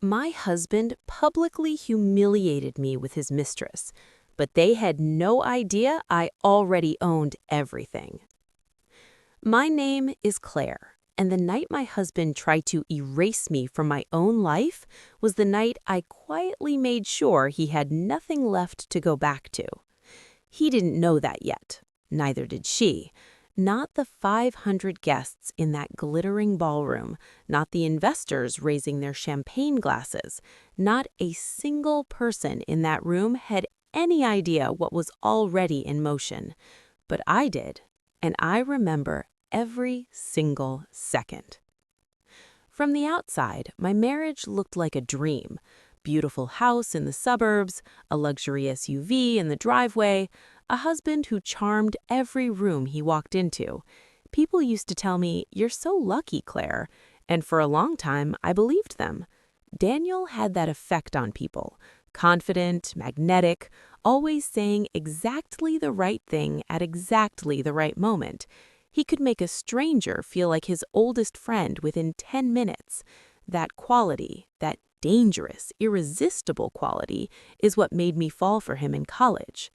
My husband publicly humiliated me with his mistress, but they had no idea I already owned everything. My name is Claire, and the night my husband tried to erase me from my own life was the night I quietly made sure he had nothing left to go back to. He didn't know that yet. Neither did she. Not the 500 guests in that glittering ballroom, not the investors raising their champagne glasses. Not a single person in that room had any idea what was already in motion. But I did, and I remember every single second. From the outside, my marriage looked like a dream. Beautiful house in the suburbs, a luxury SUV in the driveway, a husband who charmed every room he walked into. People used to tell me, "You're so lucky, Claire," and for a long time I believed them. Daniel had that effect on people. Confident, magnetic, always saying exactly the right thing at exactly the right moment. He could make a stranger feel like his oldest friend within 10 minutes. That quality, that dangerous, irresistible quality, is what made me fall for him in college.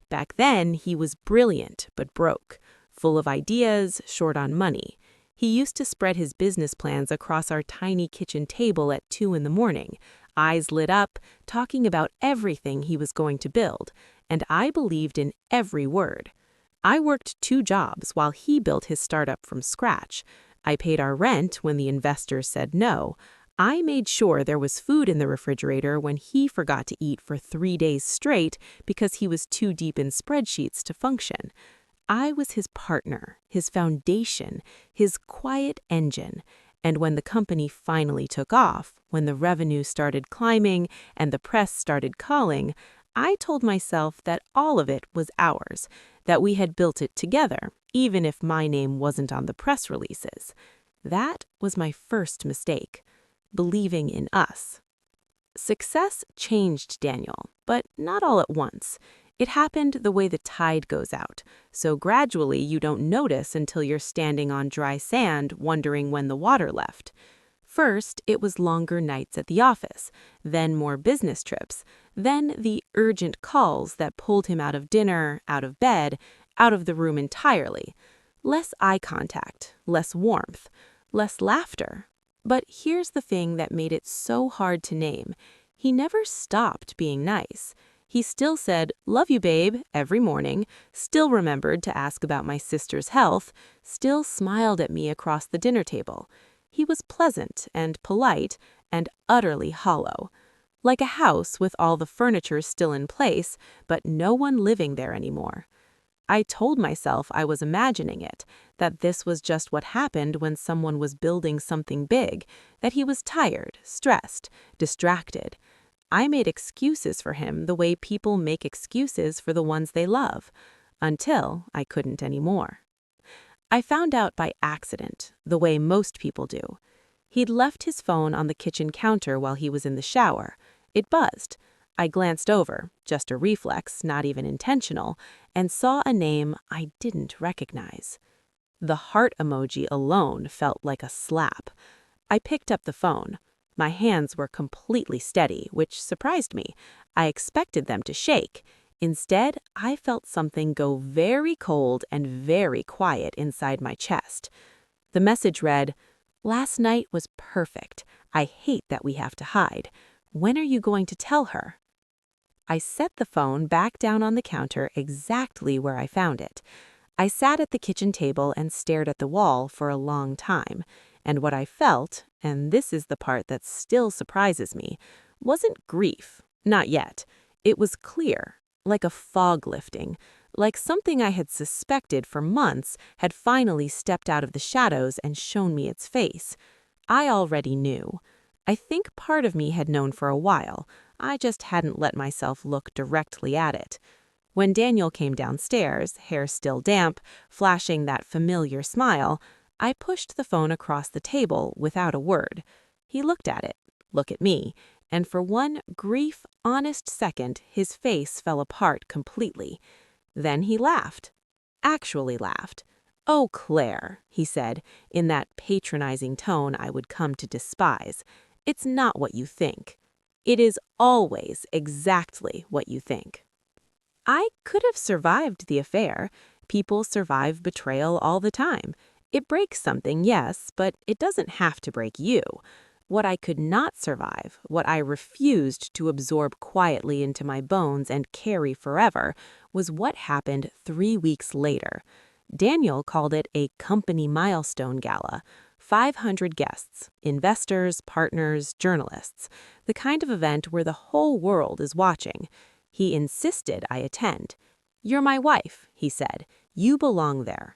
Back then, he was brilliant but broke, full of ideas, short on money. He used to spread his business plans across our tiny kitchen table at 2 in the morning, eyes lit up, talking about everything he was going to build, and I believed in every word. I worked 2 jobs while he built his startup from scratch. I paid our rent when the investors said no. I made sure there was food in the refrigerator when he forgot to eat for 3 days straight because he was too deep in spreadsheets to function. I was his partner, his foundation, his quiet engine. And when the company finally took off, when the revenue started climbing and the press started calling, I told myself that all of it was ours, that we had built it together, even if my name wasn't on the press releases. That was my first mistake, believing in us. Success changed Daniel, but not all at once. It happened the way the tide goes out, so gradually you don't notice until you're standing on dry sand wondering when the water left. First, it was longer nights at the office, then more business trips, then the urgent calls that pulled him out of dinner, out of bed, out of the room entirely. Less eye contact, less warmth, less laughter. But here's the thing that made it so hard to name. He never stopped being nice. He still said, "Love you, babe," every morning, still remembered to ask about my sister's health, still smiled at me across the dinner table. He was pleasant and polite and utterly hollow. Like a house with all the furniture still in place, but no one living there anymore. I told myself I was imagining it, that this was just what happened when someone was building something big, that he was tired, stressed, distracted. I made excuses for him the way people make excuses for the ones they love, until I couldn't anymore. I found out by accident, the way most people do. He'd left his phone on the kitchen counter while he was in the shower. It buzzed. I glanced over, just a reflex, not even intentional, and saw a name I didn't recognize. The heart emoji alone felt like a slap. I picked up the phone. My hands were completely steady, which surprised me. I expected them to shake. Instead, I felt something go very cold and very quiet inside my chest. The message read, "Last night was perfect. I hate that we have to hide. When are you going to tell her?" I set the phone back down on the counter exactly where I found it. I sat at the kitchen table and stared at the wall for a long time. And what I felt, and this is the part that still surprises me, wasn't grief. Not yet. It was clear, like a fog lifting, like something I had suspected for months had finally stepped out of the shadows and shown me its face. I already knew. I think part of me had known for a while. I just hadn't let myself look directly at it. When Daniel came downstairs, hair still damp, flashing that familiar smile, I pushed the phone across the table without a word. He looked at it, looked at me, and for one brief, honest second, his face fell apart completely. Then he laughed. Actually laughed. "Oh, Claire," he said, in that patronizing tone I would come to despise. It's not what you think. It is always exactly what you think. I could have survived the affair. People survive betrayal all the time. It breaks something, yes, but it doesn't have to break you. What I could not survive, what I refused to absorb quietly into my bones and carry forever, was what happened 3 weeks later. Daniel called it a company milestone gala. 500 guests, investors, partners, journalists, the kind of event where the whole world is watching. He insisted I attend. "You're my wife," he said. "You belong there."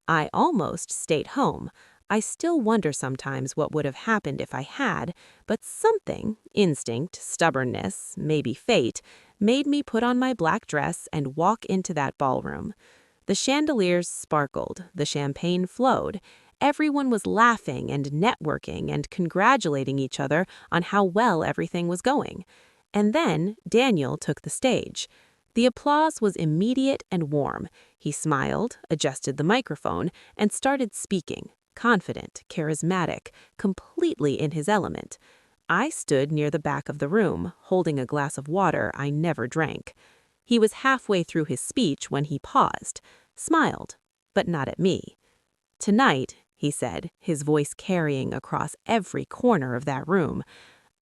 I almost stayed home. I still wonder sometimes what would have happened if I had, but something, instinct, stubbornness, maybe fate, made me put on my black dress and walk into that ballroom. The chandeliers sparkled, the champagne flowed. Everyone was laughing and networking and congratulating each other on how well everything was going. And then Daniel took the stage. The applause was immediate and warm. He smiled, adjusted the microphone, and started speaking, confident, charismatic, completely in his element. I stood near the back of the room, holding a glass of water I never drank. He was halfway through his speech when he paused, smiled, but not at me. "Tonight," he said, his voice carrying across every corner of that room,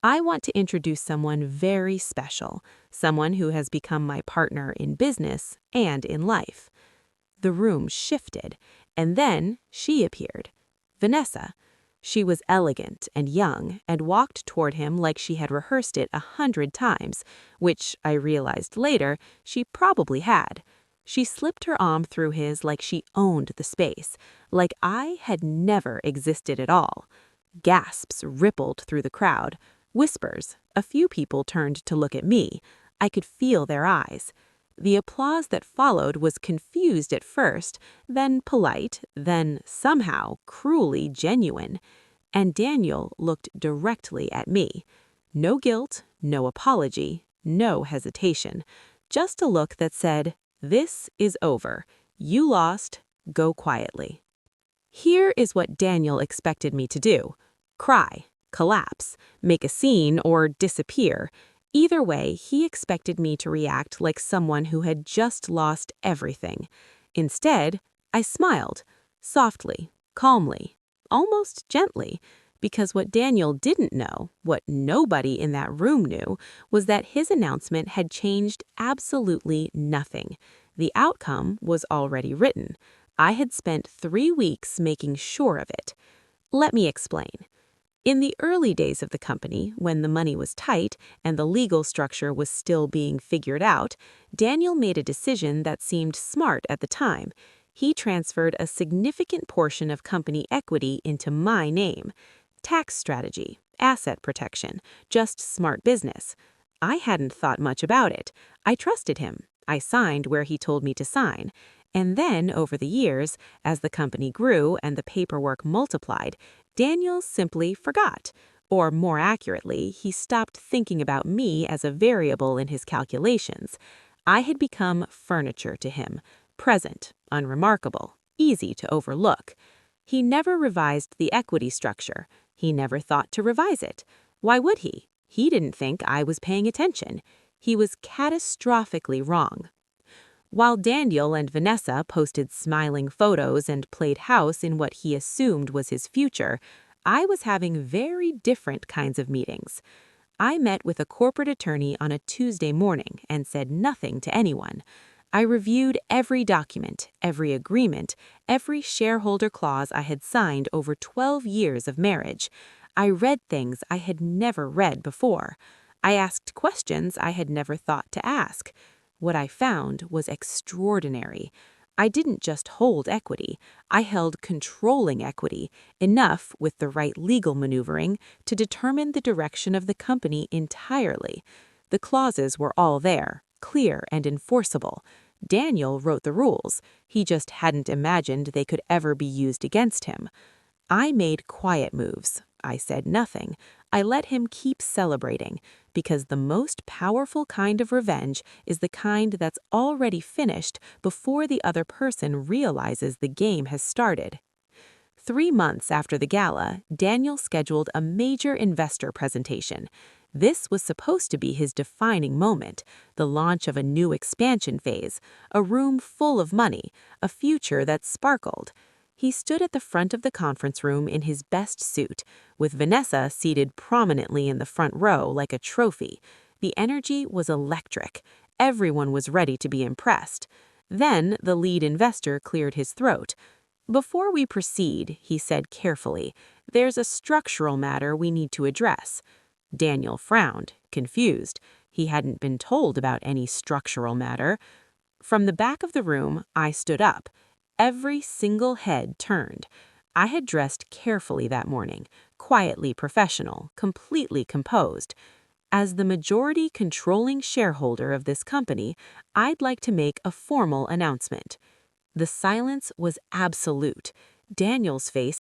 "I want to introduce someone very special, someone who has become my partner in business and in life." The room shifted, and then she appeared. Vanessa. She was elegant and young and walked toward him like she had rehearsed it 100 times, which I realized later she probably had. She slipped her arm through his like she owned the space, like I had never existed at all. Gasps rippled through the crowd. Whispers. A few people turned to look at me. I could feel their eyes. The applause that followed was confused at first, then polite, then somehow cruelly genuine. And Daniel looked directly at me. No guilt, no apology, no hesitation. Just a look that said, "This is over. You lost. Go quietly." Here is what Daniel expected me to do. Cry, collapse, make a scene, or disappear. Either way, he expected me to react like someone who had just lost everything. Instead, I smiled, softly, calmly, almost gently, because what Daniel didn't know, what nobody in that room knew, was that his announcement had changed absolutely nothing. The outcome was already written. I had spent 3 weeks making sure of it. Let me explain. In the early days of the company, when the money was tight and the legal structure was still being figured out, Daniel made a decision that seemed smart at the time. He transferred a significant portion of company equity into my name. Tax strategy, asset protection, just smart business. I hadn't thought much about it. I trusted him. I signed where he told me to sign. And then, over the years, as the company grew and the paperwork multiplied, Daniel simply forgot. Or more accurately, he stopped thinking about me as a variable in his calculations. I had become furniture to him, present, unremarkable, easy to overlook. He never revised the equity structure. He never thought to revise it. Why would he? He didn't think I was paying attention. He was catastrophically wrong. While Daniel and Vanessa posted smiling photos and played house in what he assumed was his future, I was having very different kinds of meetings. I met with a corporate attorney on a Tuesday morning and said nothing to anyone. I reviewed every document, every agreement, every shareholder clause I had signed over 12 years of marriage. I read things I had never read before. I asked questions I had never thought to ask. What I found was extraordinary. I didn't just hold equity. I held controlling equity, enough, with the right legal maneuvering, to determine the direction of the company entirely. The clauses were all there, clear and enforceable. Daniel wrote the rules. He just hadn't imagined they could ever be used against him. I made quiet moves. I said nothing. I let him keep celebrating, because the most powerful kind of revenge is the kind that's already finished before the other person realizes the game has started. 3 months after the gala, Daniel scheduled a major investor presentation. This was supposed to be his defining moment, the launch of a new expansion phase, a room full of money, a future that sparkled. He stood at the front of the conference room in his best suit, with Vanessa seated prominently in the front row like a trophy. The energy was electric. Everyone was ready to be impressed. Then the lead investor cleared his throat. "Before we proceed," he said carefully, "there's a structural matter we need to address." Daniel frowned, confused. He hadn't been told about any structural matter. From the back of the room, I stood up. Every single head turned. I had dressed carefully that morning, quietly professional, completely composed. As the majority controlling shareholder of this company, I'd like to make a formal announcement. The silence was absolute. Daniel's face